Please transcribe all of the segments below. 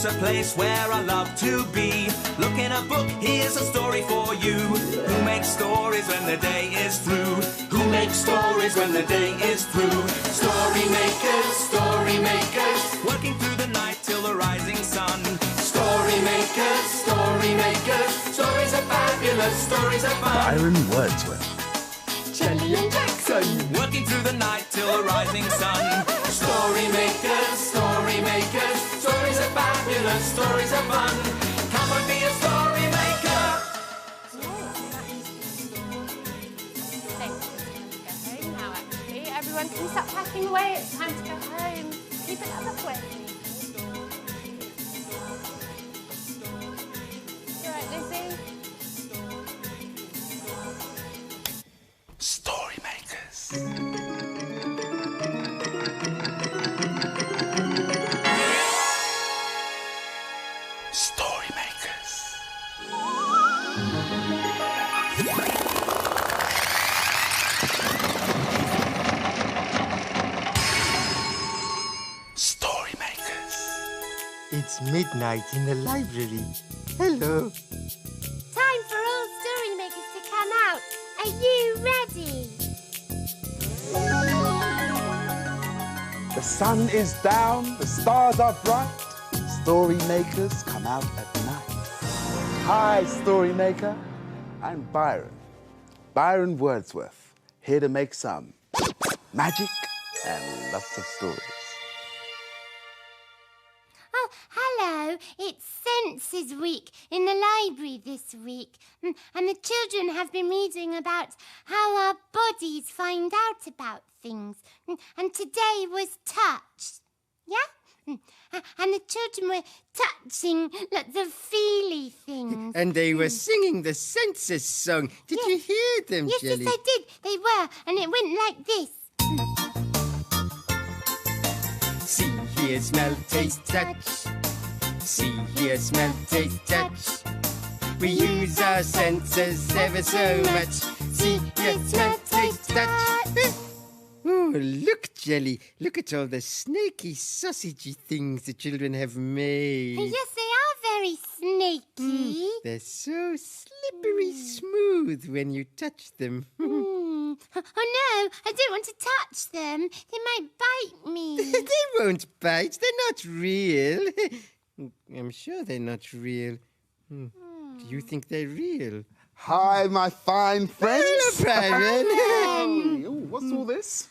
It's a place where I love to be. Look in a book, here's a story for you. Who makes stories when the day is through? Who makes stories when the day is through? Story makers, working through the night till the rising sun. Story makers, stories are fabulous, stories are fun. Byron Wordsworth. Jelly and Jackson, working through the night till the rising sun. Story makers, stories are fabulous, stories are fun. Come and be a story maker. Now, actually, everyone can stop packing away. It's time to go home. Keep it up quick. You all right, Lizzie? Story makers. Story makers. Story makers. It's midnight in the library. Hello. Time for all story makers to come out. Are you ready? The sun is down, the stars are bright. Story makers come out at night. Hi, story maker. I'm Byron. Byron Wordsworth, here to make some magic and lots of stories. Oh, hello. It's Senses Week in the library this week. And the children have been reading about how our bodies find out about things. And today was touch. Yeah? And the children were touching lots of feely things. And they were singing the census song. Did you hear them, Yes, Jelly? yes, I did. They were. And it went like this. See, hear, smell, taste, touch. See, hear, smell, taste, touch. We use our senses ever so much. See, hear, smell, taste, touch. Oh, look, Jelly. Look at all the snaky, sausagey things the children have made. Yes, they are very snaky. They're so slippery smooth when you touch them. Oh, no, I don't want to touch them. They might bite me. They won't bite. They're not real. I'm sure they're not real. Do you think they're real? Hi, my fine friends. Hello, Byron. Oh, what's all this?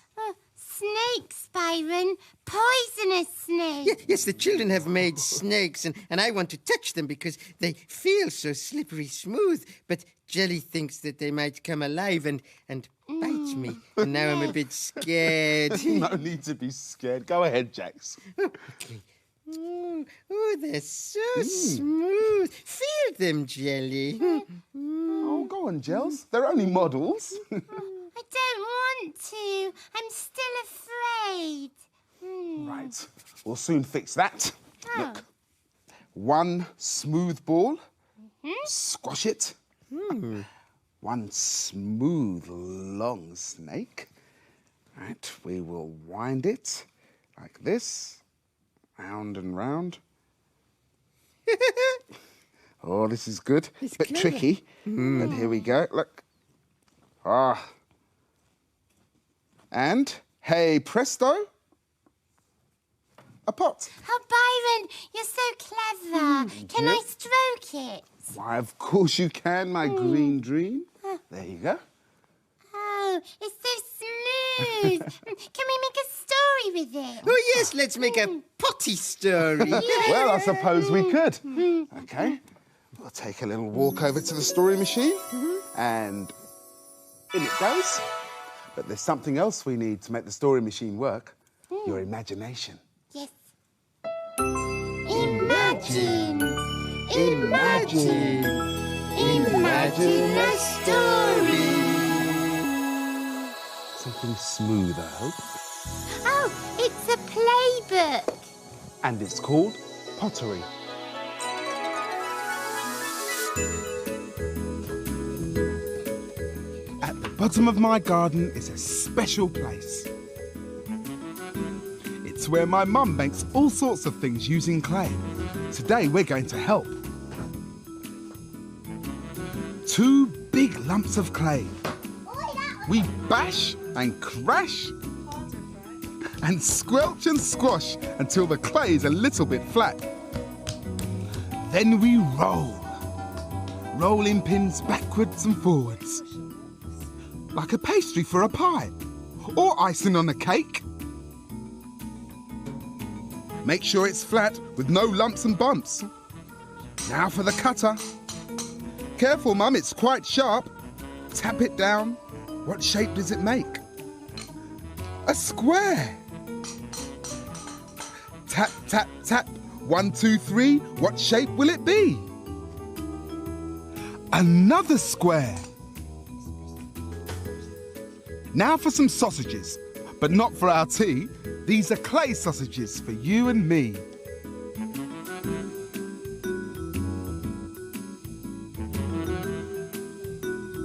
Snakes, Byron. Poisonous snakes. Yes, the children have made snakes, and I want to touch them because they feel so slippery smooth. But Jelly thinks that they might come alive and bite me. And now I'm a bit scared. No need to be scared. Go ahead, Jax. Okay. Oh, they're so smooth. Feel them, Jelly. Oh, go on, Gels. They're only models. I don't want to. I'm still afraid. Right. We'll soon fix that. Look. One smooth ball. Squash it. One smooth, long snake. Right. We will wind it like this. Round and round. Oh, this is good. It's bit clever. tricky. But here we go. Look. Ah. And, hey, presto, a pot. Oh, Byron, you're so clever. Can I stroke it? Why, of course you can, my green dream. There you go. Oh, it's so smooth. Can we make a story with it? Oh, yes, let's make a potty story. Well, I suppose we could. Okay. We'll take a little walk over to the story machine and in it goes. But there's something else we need to make the story machine work. Your imagination. Yes. Imagine. Imagine. Imagine a story. Something smooth, I hope. Oh, it's a playbook. And it's called Pottery. At the bottom of my garden is a special place. It's to where my mum makes all sorts of things using clay. Today we're going to help. 2 big lumps of clay. We bash and crash and squelch and squash until the clay is a little bit flat. Then we roll. Rolling pins backwards and forwards. Like a pastry for a pie or icing on a cake. Make sure it's flat with no lumps and bumps. Now for the cutter. Careful, Mum, it's quite sharp. Tap it down. What shape does it make? A square. Tap, tap, tap. 1, 2, 3. What shape will it be? Another square. Now for some sausages, but not for our tea. These are clay sausages for you and me.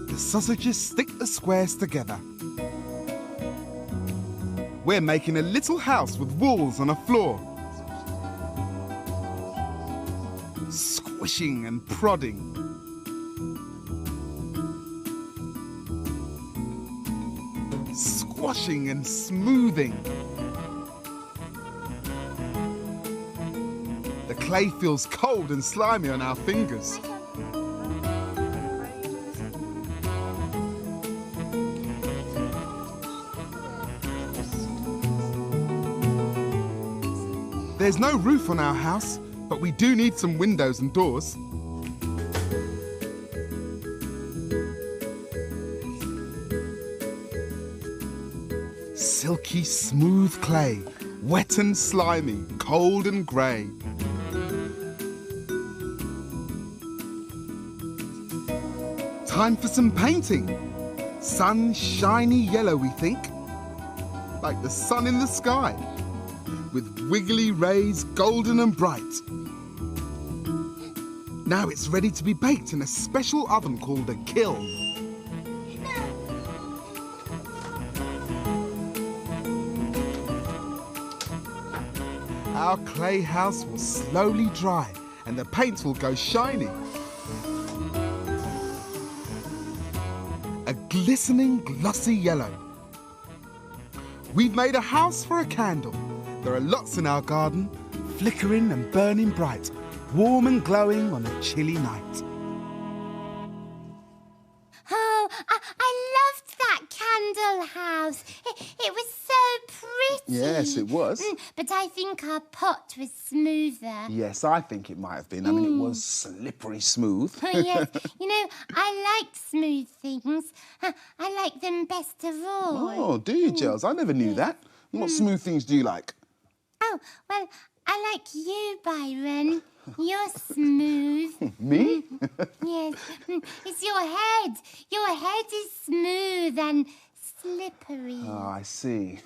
The sausages stick the squares together. We're making a little house with walls and a floor. Squishing and prodding. Squashing and smoothing. The clay feels cold and slimy on our fingers. There's no roof on our house, but we do need some windows and doors. Silky smooth clay, wet and slimy, cold and grey. Time for some painting. Sun shiny yellow, we think, like the sun in the sky, with wiggly rays golden and bright. Now it's ready to be baked in a special oven called a kiln. Our clay house will slowly dry and the paint will go shiny. A glistening, glossy yellow. We've made a house for a candle. There are lots in our garden, flickering and burning bright, warm and glowing on a chilly night. Oh, I loved that candle house. It was so pretty. Yes, it was. But I think our pot was smoother. Yes, I think it might have been. I mean, it was slippery smooth. Oh, yes. You know, I like smooth things. I like them best of all. Oh, do you, Gels? I never knew that. What smooth things do you like? Oh, well, I like you, Byron. You're smooth. Me? Yes. It's your head. Your head is smooth and slippery. Oh, I see.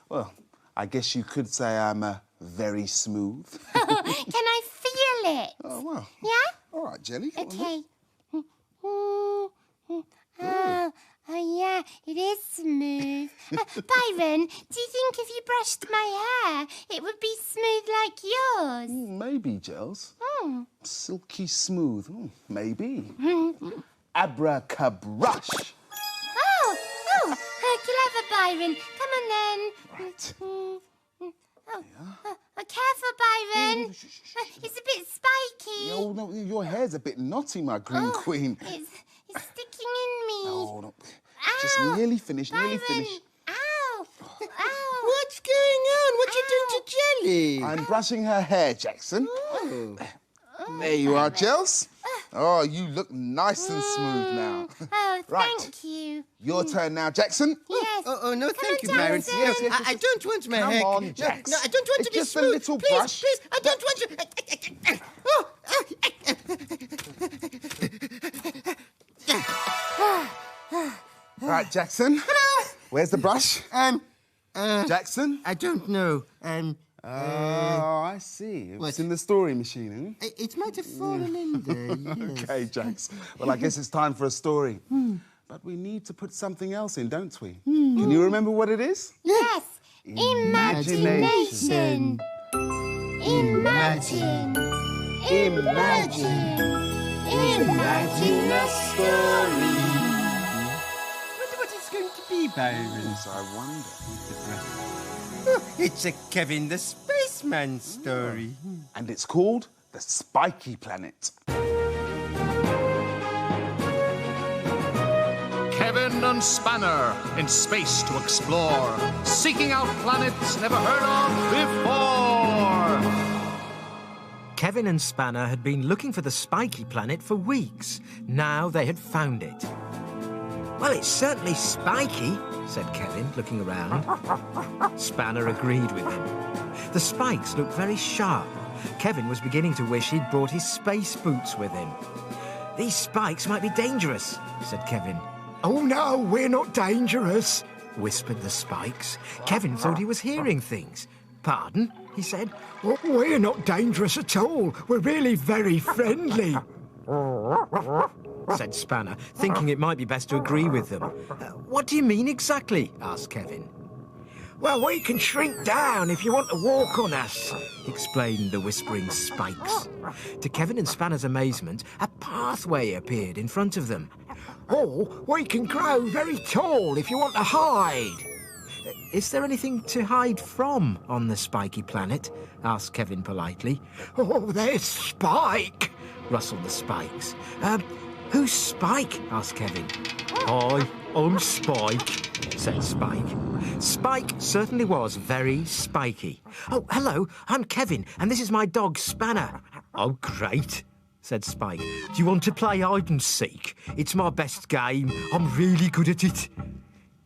Well, I guess you could say I'm very smooth. Can I feel it? Oh, well. Yeah? All right, Jelly. Come on, Okay. Oh, yeah, it is smooth. Byron, do you think if you brushed my hair, it would be smooth like yours? Maybe, Gels. Silky smooth. Maybe. Abracabrush. Oh, clever, Byron. Come on, then. Right. Careful, Byron. It's a bit spiky. Oh, no, your hair's a bit knotty, my green queen. It's sticking in me. Oh, no. Just nearly finished, Byron. nearly finished. Ow. Ow. What's going on? What you doing to Jelly? I'm brushing her hair, Jackson. Oh. There you are, Gels. Oh, you look nice and smooth now. Oh, Right. thank you. Your turn now, Jackson. Yes. Oh, no, thank you, on, Byron. Jackson. Yes, I don't want my Come hair. on, Jax. No, I don't want It's to be just a smooth. little please, brush. Please, I don't want to. Right, Jackson. Where's the brush? Jackson? I don't know. Oh, I see. It's what? in the story machine, It might have fallen in there. Yes. Okay, Jax. Well, I guess it's time for a story. But we need to put something else in, don't we? Can you remember what it is? Yes, Imagination. Imagine. Imagine. Imagine a story. Wonder what it's going to be, Byron. Yes, I wonder. Oh, it's a Kevin the Spaceman story. And it's called The Spiky Planet. Kevin and Spanner in space to explore, seeking out planets never heard of before. Kevin and Spanner had been looking for the Spiky Planet for weeks. Now they had found it. Well, it's certainly spiky, said Kevin, looking around. Spanner agreed with him. The spikes looked very sharp. Kevin was beginning to wish he'd brought his space boots with him. These spikes might be dangerous, said Kevin. Oh, no, we're not dangerous, whispered the spikes. Kevin thought he was hearing things. Pardon, he said. Oh, we're not dangerous at all. We're really very friendly, said Spanner, thinking it might be best to agree with them. What do you mean exactly? Asked Kevin. Well, we can shrink down if you want to walk on us, explained the whispering spikes. To Kevin and Spanner's amazement, a pathway appeared in front of them. Or we can grow very tall if you want to hide. Is there anything to hide from on the Spiky Planet? Asked Kevin politely. Oh, there's Spike, rustled the spikes. Who's Spike? Asked Kevin. Hi, I'm Spike, said Spike. Spike certainly was very spiky. Oh, hello, I'm Kevin, and this is my dog, Spanner. Oh, great, said Spike. Do you want to play hide and seek? It's my best game. I'm really good at it.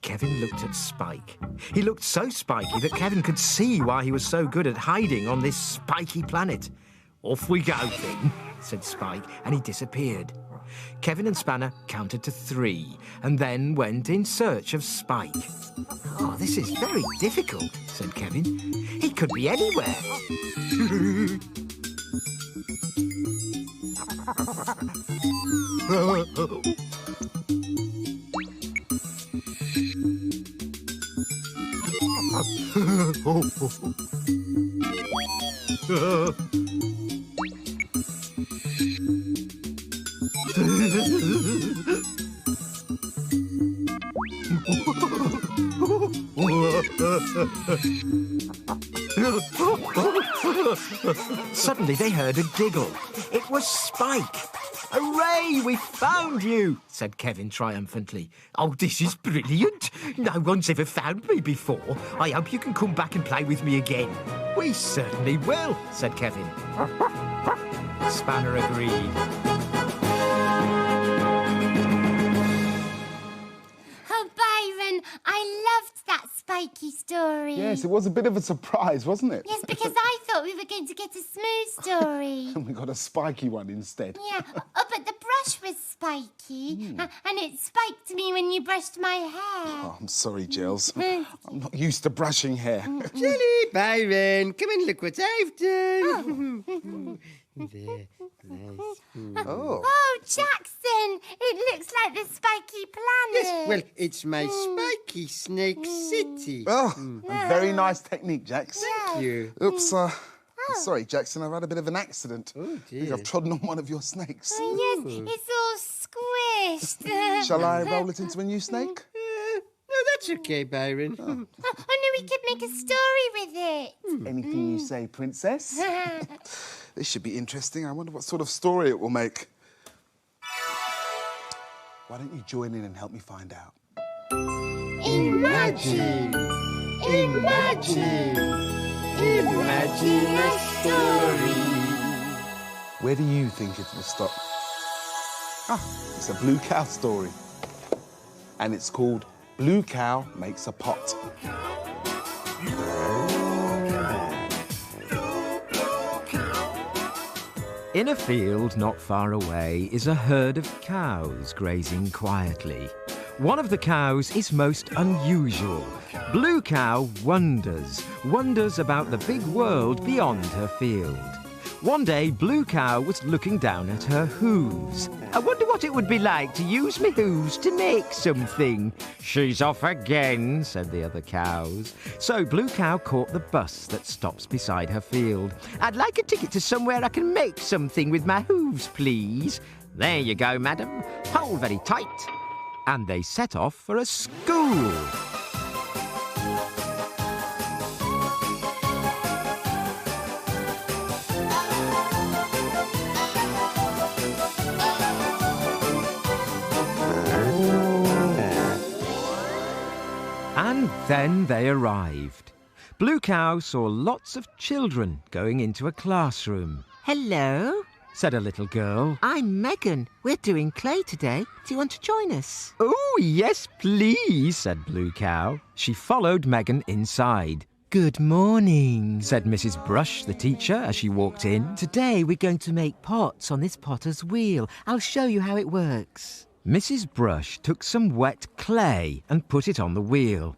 Kevin looked at Spike. He looked so spiky that Kevin could see why he was so good at hiding on this spiky planet. Off we go, then, said Spike, and he disappeared. Kevin and Spanner counted to 3 and then went in search of Spike. Oh, this is very difficult, said Kevin. He could be anywhere. Suddenly they heard a giggle. It was Spike. Hooray, we found you, said Kevin triumphantly. Oh, this is brilliant. No one's ever found me before. I hope you can come back and play with me again. We certainly will, said Kevin. Spanner agreed. Oh, Byron, I loved that spiky story. Yes, it was a bit of a surprise, wasn't it? Yes, because I thought we were going to get a smooth story. And we got a spiky one instead. Yeah. Oh, but the brush was spiky. And it spiked me when you brushed my hair. Oh, I'm sorry, Gills. I'm not used to brushing hair. Jelly, Byron, come and look what I've done. There, nice. Oh, Jackson, it looks like the Spiky Planet. Yes, well, it's my Spiky Snake City. Oh, a very nice technique, Jax. Thank you. Oops, sorry, Jackson, I've had a bit of an accident. Oh, I dear. think I've trodden on one of your snakes. Oh, yes, it's all squished. Shall I roll it into a new snake? No, that's okay, Byron. Oh, no, we could make a story with it. Anything you say, Princess. This should be interesting. I wonder what sort of story it will make. Why don't you join in and help me find out? Imagine. Imagine. Imagine a story. Where do you think it will stop? Ah, it's a blue cow story. And it's called Blue Cow Makes a Pot. In a field not far away is a herd of cows grazing quietly. One of the cows is most unusual. Blue Cow wonders about the big world beyond her field. One day, Blue Cow was looking down at her hooves. I wonder what it would be like to use me hooves to make something. She's off again, said the other cows. So Blue Cow caught the bus that stops beside her field. I'd like a ticket to somewhere I can make something with my hooves, please. There you go, madam. Hold very tight. And they set off for a school. And then they arrived. Blue Cow saw lots of children going into a classroom. Hello, Said a little girl. I'm Megan. We're doing clay today. Do you want to join us? Oh, yes, please, said Blue Cow. She followed Megan inside. Good morning, Said Mrs. Brush, the teacher, as she walked in. Today we're going to make pots on this potter's wheel. I'll show you how it works. Mrs. Brush took some wet clay and put it on the wheel.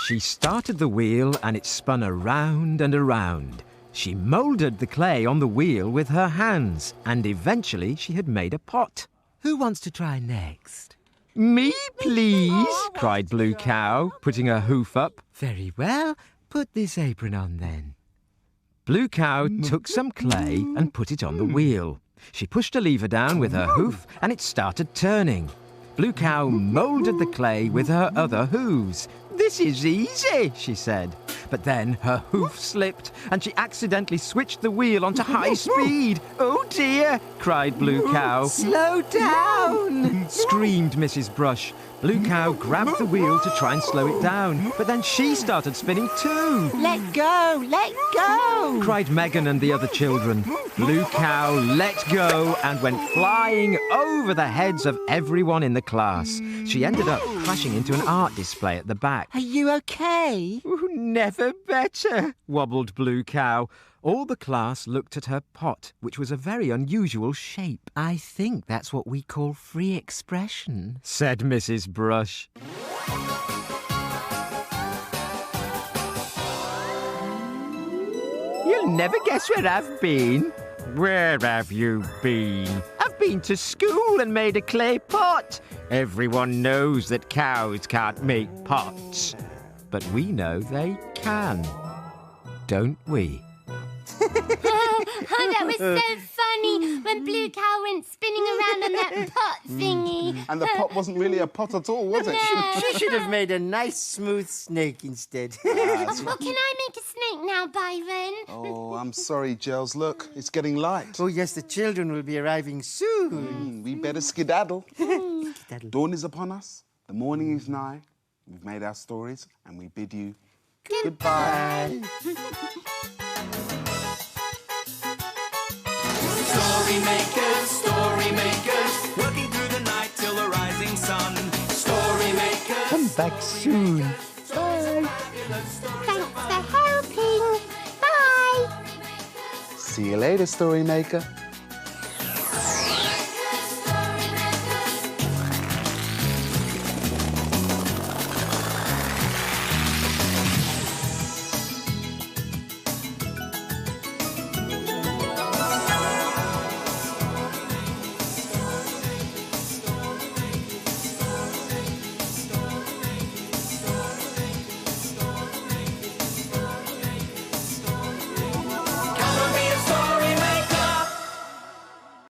She started the wheel and it spun around and around. She moulded the clay on the wheel with her hands, and eventually she had made a pot. Who wants to try next? Me, please, cried Blue Cow, putting her hoof up. Very well. Put this apron on then. Blue Cow took some clay and put it on the wheel. She pushed a lever down with her hoof and it started turning. Blue Cow moulded the clay with her other hooves. This is easy, she said. But then her hoof slipped and she accidentally switched the wheel onto high speed. Oh dear, cried Blue Cow. Slow down, Screamed Mrs. Brush. Blue Cow grabbed the wheel to try and slow it down, but then she started spinning too. Let go, Cried Megan and the other children. Blue Cow let go and went flying over the heads of everyone in the class. She ended up crashing into an art display at the back. Are you okay? Never better, wobbled Blue Cow. All the class looked at her pot, which was a very unusual shape. I think that's what we call free expression, said Mrs. Brush. You'll never guess where I've been. Where have you been? I've been to school and made a clay pot. Everyone knows that cows can't make pots. But we know they can. Don't we? Oh, that was so funny when Blue Cow went spinning around on that pot thingy. And the pot wasn't really a pot at all, was it? She should have made a nice smooth snake instead. Well, can I make a snake now, Byron? Oh, I'm sorry, Gels. Look, it's getting light. Oh, yes, the children will be arriving soon. We better skedaddle. Skedaddle. Dawn is upon us. The morning is nigh. We've made our stories and we bid you goodbye. Story makers, working through the night till the rising sun. Story makers, Come back soon. Thanks for helping. Bye. See you later, Story Maker.